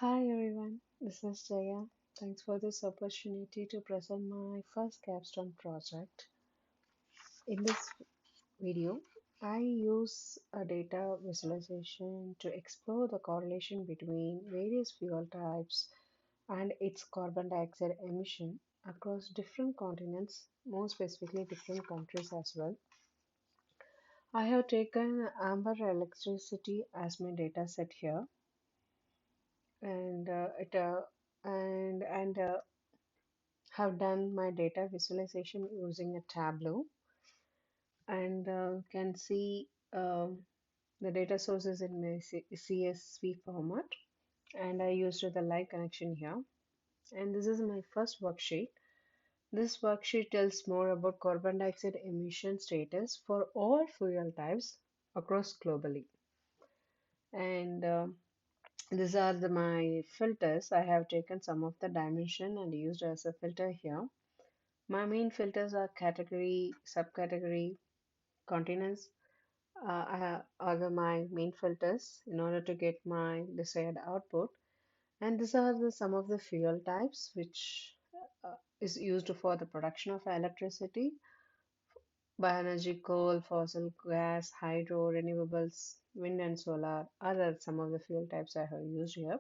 Hi everyone, this is Jaya. Thanks for this opportunity to present my first Capstone project. In this video, I use a data visualization to explore the correlation between various fuel types and its carbon dioxide emission across different continents, more specifically different countries as well. I have taken Amber Electricity as my data set here, and it and have done my data visualization using a Tableau and can see the data sources in my CSV format. And I used the live connection here. And this is my first worksheet. This worksheet tells more about carbon dioxide emission status for all fuel types across globally. And these are my filters. I have taken some of the dimension and used as a filter here. My main filters are category, subcategory, continents are my main filters in order to get my desired output. And these are some of the fuel types which is used for the production of electricity, bioenergy, coal, fossil gas, hydro, renewables, wind and solar are some of the fuel types I have used here.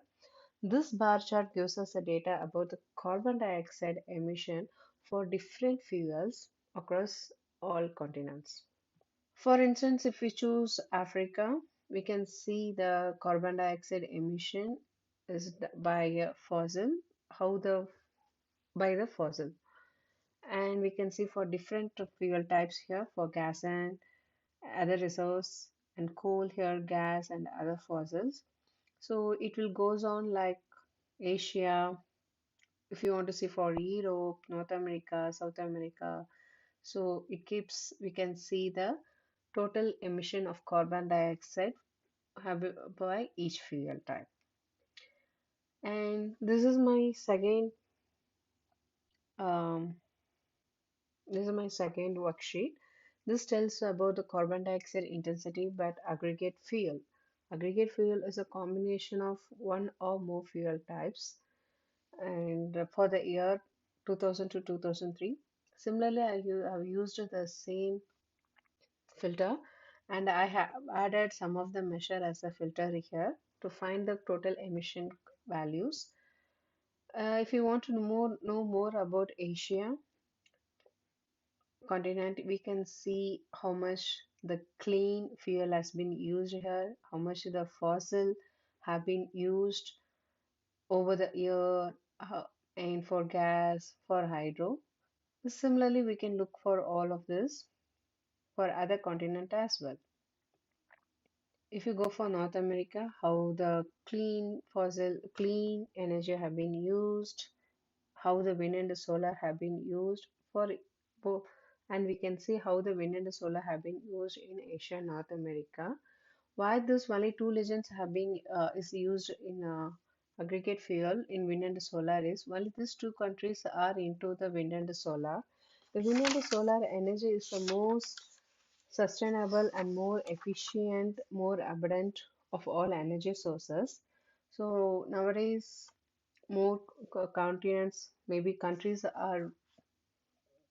This bar chart gives us the data about the carbon dioxide emission for different fuels across all continents. For instance, if we choose Africa, we can see the carbon dioxide emission is by fossil, how the by the fossil, and we can see for different fuel types here for gas and other resource and coal here, gas and other fossils. So it will goes on like Asia. If you want to see for Europe, North America, South America, so it keeps we can see the total emission of carbon dioxide by each fuel type. And um, this is my second worksheet. This tells about the carbon dioxide intensity by aggregate fuel. Aggregate fuel is a combination of one or more fuel types, and for the year 2000 to 2003. Similarly, have used the same filter, and I have added some of the measure as a filter here to find the total emission values. If you want to know more about Asia continent, we can see how much the clean fuel has been used here, how much the fossil have been used over the year, and for gas, for hydro. Similarly, we can look for all of this for other continent as well. If you go for North America, how the clean energy have been used, how the wind and the solar have been used for both, and we can see how the wind and the solar have been used in Asia and North America. Why this only two legends have been is used in aggregate fuel in wind and the solar is while these two countries are into the wind and the solar. The wind and the solar energy is the most sustainable and more efficient, more abundant of all energy sources. So nowadays, more continents, maybe countries are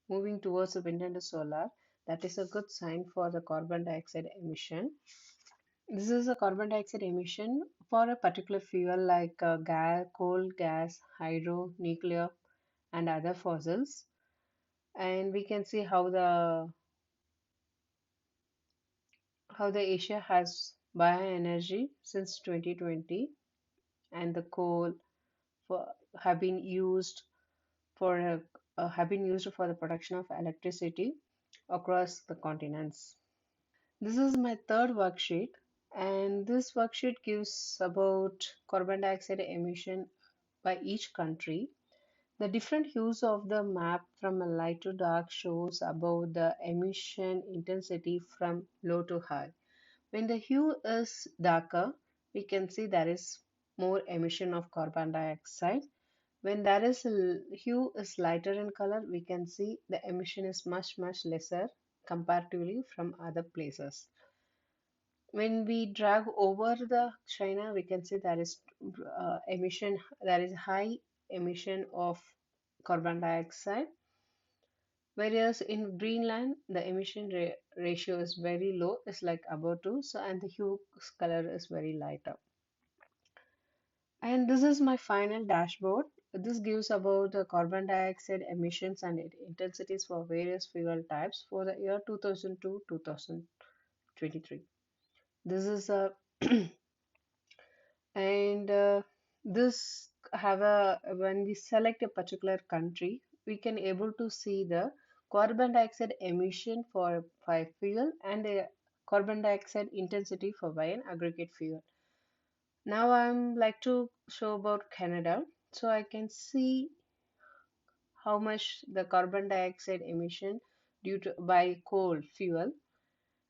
moving towards the wind and the solar. That is a good sign for the carbon dioxide emission. This is a carbon dioxide emission for a particular fuel like gas, coal, gas, hydro, nuclear, and other fossils. And we can see how the Asia has bioenergy since 2020, and the coal for, have been used for the production of electricity across the continents. This is my third worksheet, and this worksheet gives about carbon dioxide emission by each country. The different hues of the map from a light to dark shows about the emission intensity from low to high. When the hue is darker, we can see there is more emission of carbon dioxide. When hue is lighter in color, we can see the emission is much lesser comparatively from other places. when we drag over the China, we can see there is emission, there is high emission of carbon dioxide, whereas in Greenland, the emission ratio is very low, it's like about 2, so and the hue color is very lighter. And this is my final dashboard. This gives about the carbon dioxide emissions and intensities for various fuel types for the year 2000 to 2023. This is a and this have a when we select a particular country, we can able to see the carbon dioxide emission for by fuel and the carbon dioxide intensity for by an aggregate fuel. Now I'm like to show about Canada, so I can see how much the carbon dioxide emission due to by coal fuel,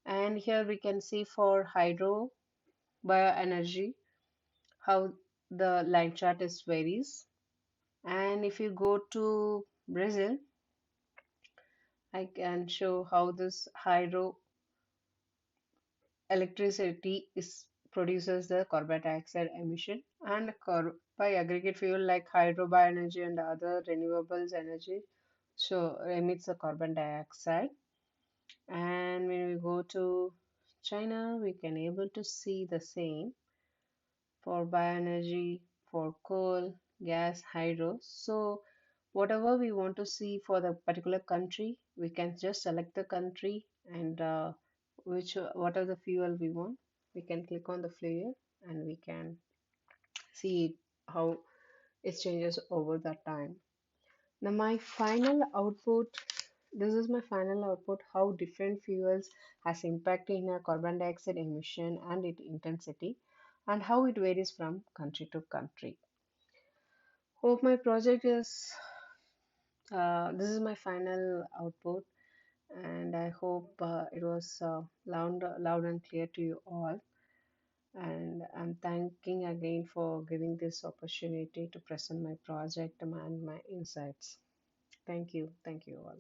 and here we can see for hydro bioenergy how the line chart is varies. And if you go to Brazil, I can show how this hydro electricity is produces the carbon dioxide emission, and by aggregate fuel like hydro bioenergy and other renewables energy so emits the carbon dioxide. And when we go to China, we can able to see the same for bioenergy, for coal, gas, hydro. So whatever we want to see for the particular country, we can just select the country and which what are the fuel we want. We can click on the fuel and we can see how it changes over the time. Now my final output, this is my final output, how different fuels has impact in a carbon dioxide emission and its intensity and how it varies from country to country. Hope my project is, this is my final output and I hope it was loud and clear to you all. And I'm thanking again for giving this opportunity to present my project and my insights. Thank you. Thank you all.